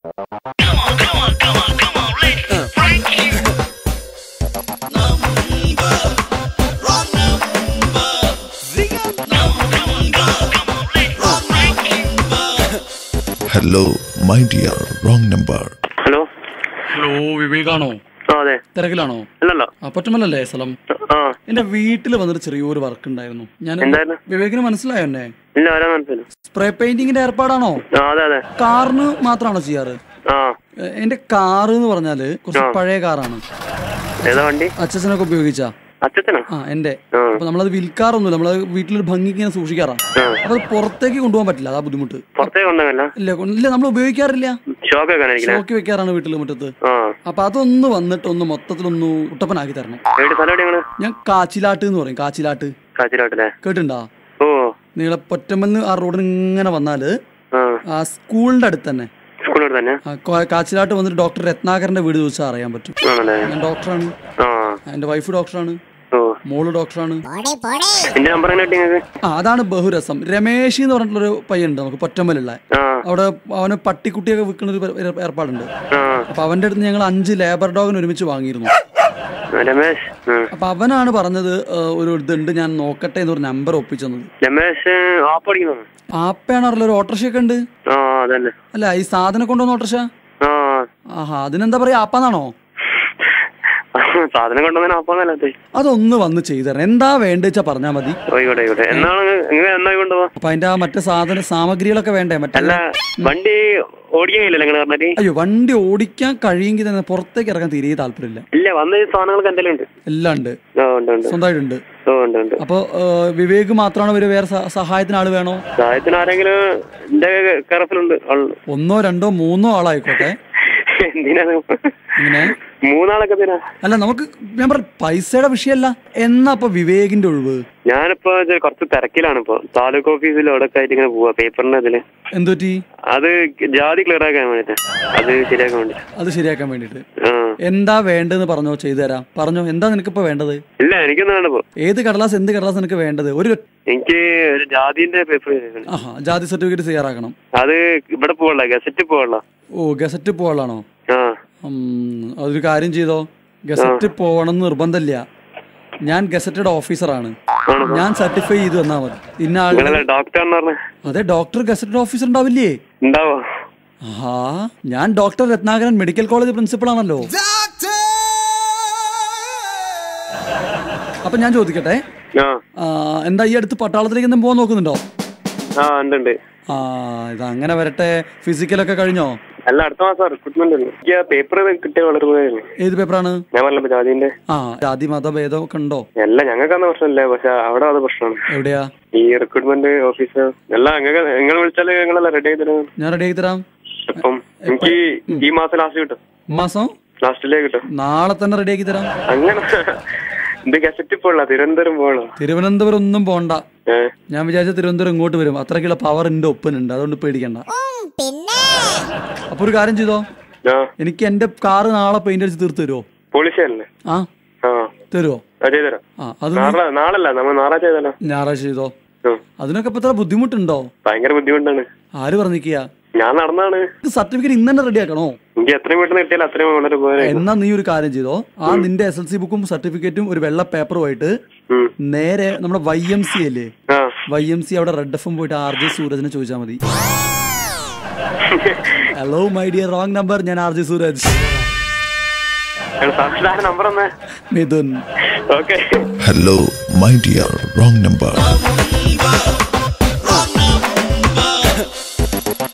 Hello, my dear, wrong number. Hello hello, വിവേകാണോ? അതെ. തിരക്കിലാണോ? അല്ലല്ലോ. പറ്റുമല്ലേ സ്ഥലം? എന്റെ വീട്ടിൽ വന്നിട്ട് ചെറിയൊരു വർക്ക് ഉണ്ടായിരുന്നു. ഞാൻ വിവേകിന് മനസ്സിലായോ എന്നെ? ഇല്ല, ആരാ മനസ്സിലായി. സ്പ്രേ പെയിന്റിങ്ങിന്റെ ഏർപ്പാടാണോ? അതെ അതെ. കാറിന് മാത്രമാണോ ചെയ്യാറ്? എന്റെ കാറ് എന്ന് പറഞ്ഞാല് കുറച്ച് പഴയ കാറാണ്. ഏതാ വണ്ടി? അച്ഛനൊക്കെ ഉപയോഗിച്ചാ? എന്റെ. അപ്പൊ നമ്മളത് വിൽക്കാറൊന്നുമില്ല, നമ്മള് വീട്ടിലൊരു ഭംഗിക്ക് ഇങ്ങനെ സൂക്ഷിക്കാറാ. അപ്പൊ അത് പുറത്തേക്ക് കൊണ്ടുപോകാൻ പറ്റില്ല, അതാ ബുദ്ധിമുട്ട്. ഇല്ല, നമ്മൾ ഉപയോഗിക്കാറില്ല, ഷോക്ക് വെക്കാറാണ് വീട്ടില് മുറ്റത്ത്. അപ്പൊ അതൊന്ന് വന്നിട്ട് ഒന്ന് മൊത്തത്തിലൊന്ന് കുട്ടപ്പനാക്കി തരണം. ഞാൻ കാച്ചിലാട്ട് എന്ന് പറയും. കാച്ചിലാട്ട് കേട്ടിട്ടുണ്ടാ? നിങ്ങളെ പൊറ്റമ്മന്ന് ആ റോഡിന് ഇങ്ങനെ വന്നാല് ആ സ്കൂളിന്റെ അടുത്ത് തന്നെ കാച്ചിലാട്ട് വന്നിട്ട് ഡോക്ടർ രത്നാകരന്റെ വീട് ചോദിച്ചാൽ അറിയാൻ പറ്റും. ഞാൻ ഡോക്ടറാണ്, എന്റെ വൈഫ് ഡോക്ടറാണ്, മോള് ഡോക്ടറാണ്. അതാണ് ബഹുരസം. രമേശ് എന്ന് പറഞ്ഞിട്ടുള്ളൊരു പയ്യുണ്ട് നമുക്ക് പൊറ്റമ്മലുള്ള. അവിടെ അവന് പട്ടിക്കുട്ടിയൊക്കെ വിൽക്കുന്ന ഒരു ഏർപ്പാടുണ്ട്. അപ്പൊ അവന്റെ അടുത്ത് ഞങ്ങൾ 5 ലേബർ ഡോഗിന് ഒരുമിച്ച് വാങ്ങിയിരുന്നു. അപ്പൊ അവനാണ് പറഞ്ഞത് ഒരു ഇതുണ്ട്, ഞാൻ നോക്കട്ടെ എന്ന് പറഞ്ഞ നമ്പർ ഒപ്പിച്ചത്. ആപ്പയാണല്ലോ, ഒരു ഓട്ടോറിക്ഷയൊക്കെ ഉണ്ട്. അല്ല, ഈ സാധനം കൊണ്ടുവന്ന ഓട്ടോറിക്ഷ. ആഹാ, അതിനെന്താ പറയാ, ആപ്പാന്നാണോ? സാധനം കൊണ്ടുവന്ന അതൊന്ന് വന്ന് ചെയ്തരണം. എന്താ വേണ്ടെച്ചാ പറഞ്ഞാ മതി. അപ്പൊ അതിന്റെ ആ മറ്റേ സാമഗ്രികളൊക്കെ വേണ്ടേ? വണ്ടി അയ്യോ, വണ്ടി ഓടിക്കാൻ കഴിയെങ്കിൽ തന്നെ പുറത്തേക്ക് ഇറങ്ങാൻ തീരെ താല്പര്യമില്ല. എല്ലാം ഉണ്ട്, സ്വന്തമായിട്ടുണ്ട്. അപ്പൊ വിവേക് മാത്രമാണോ വേറെ സഹായത്തിന് ആള് വേണോ? സഹായത്തിന് ആരെങ്കിലും 1, 2, 3 ആളായിക്കോട്ടെ. ഇങ്ങനെ 3 ആളൊക്കെ അല്ല, നമുക്ക് ഞാൻ പറഞ്ഞ പൈസയുടെ വിഷയമല്ല. എന്നാ അപ്പൊ വിവേകിന്റെ ഒഴിവ്? ഞാനിപ്പോ കുറച്ച് തിരക്കിലാണ്. ഇപ്പൊ താലൂക്ക് ഓഫീസിൽ അവിടെ ആയിട്ട് ഇങ്ങനെ പോവാ പേപ്പറിന്റെ ഇതില്. എന്തുപറ്റി? അത് ജാതി ക്ലിയർ ആക്കാൻ വേണ്ടിട്ട്, അത് ശരിയാക്കാൻ വേണ്ടിട്ട്. എന്താ വേണ്ടെന്ന് പറഞ്ഞോ, ചെയ്തു തരാം. പറഞ്ഞോ, എന്താ നിനക്കിപ്പോ വേണ്ടത്? ഇല്ല, എനിക്കൊന്നും വേണ്ടപ്പോ. എന്ത് കടലാസ് നിനക്ക് വേണ്ടത്? എനിക്ക് ഒരു ജാതിന്റെ പേപ്പർ. ജാതി സർട്ടിഫിക്കറ്റ് തയ്യാറാക്കണം. അത് ഇവിടെ പോവള്ള ഗസറ്റ് പോവള്ള. ഓ, ഗസറ്റ് പോവാളാണോ? അതൊരു കാര്യം ചെയ്തോ, ഗസറ്റ് പോവണം നിർബന്ധമില്ല. ഞാൻ ഗസറ്റഡ് ഓഫീസറാണ്, ഞാൻ സർട്ടിഫൈ ചെയ്ത് വന്നാ മതി. ഇന്ന ആള് അതെ, ഡോക്ടർ ഗസറ്റഡ് ഓഫീസർ ഉണ്ടാവില്ലേ? ഞാൻ doctor Ratnakaran medical college principal ആണല്ലോ. അപ്പൊ ഞാൻ ചോദിക്കട്ടെ, എന്താ ഈ അടുത്ത് പട്ടാളത്തിലേക്ക് എന്തും പോകാൻ നോക്കുന്നുണ്ടോ? ഇതങ്ങനെ വരട്ടെ. ഫിസിക്കലൊക്കെ കഴിഞ്ഞോ? അല്ല, അടുത്ത മാസം റിക്രൂട്ട്മെന്റ്. പേപ്പർ കിട്ടിയ വളരെ. ഏത് പേപ്പറാണ്? ഞാൻ പറഞ്ഞ ജാതിന്റെ. ജാതി മതഭേദം ഒക്കെ ഉണ്ടോ? അല്ല, ഞങ്ങൾക്ക് പ്രശ്നമില്ല, പക്ഷെ അവിടെ അത് പ്രശ്നമാണ്. എവിടെയാ? ഈ റിക്രൂട്ട്മെന്റ് ഓഫീസർ. അല്ല, നിങ്ങൾ വിളിച്ചാല് ഞങ്ങളല്ല റെഡി ആക്കി തരാം. ഞാൻ റെഡി ആക്കി തരാം. അപ്പം എനിക്ക് ഈ മാസം ലാസ്റ്റ് കിട്ടും. മാസം ലാസ്റ്റിലേ കിട്ടും. നാളെ തന്നെ റെഡി ആക്കി തരാം. അങ്ങനെ തിരുവനന്തപുരം ഒന്നും പോണ്ട. ഞാൻ വിചാരിച്ച തിരുവനന്തപുരം ഇങ്ങോട്ട് വരും. അത്രക്കുള്ള പവർ എന്റെ ഒപ്പനുണ്ട്, അതുകൊണ്ട് പേടിക്കണ്ട. അപ്പൊ ഒരു കാര്യം ചെയ്തോ, എനിക്ക് എന്റെ കാറ് നാളെ പെയിന്റ് അടിച്ച് തീർത്ത് തരുമോ? തരുമോ? ഞായറാഴ്ച ചെയ്തോ. അതിനൊക്കെ ഇപ്പൊ ഇത്ര ബുദ്ധിമുട്ടുണ്ടോ? ഭയങ്കര ബുദ്ധിമുട്ടാണ്. ആര് പറഞ്ഞിരിക്കുക? ഞാൻ നടന്നാണ്. സർട്ടിഫിക്കറ്റ് ഇന്ന് തന്നെ റെഡി ആക്കണോ? എന്നാ നീ ഒരു കാര്യം ചെയ്തോ, നിന്റെ SLC ബുക്കും സർട്ടിഫിക്കറ്റും ഒരു വെള്ള പേപ്പറുമായിട്ട് നേരെ നമ്മുടെ YMC അല്ലേ, YMC അവിടെ റെഡ് FM പോയിട്ട് RJ സൂരജിനെ ചോദിച്ചാൽ മതി. Hello my dear, wrong number. ഞാൻ RJ Suraj. Mithun. Hello my dear, wrong number.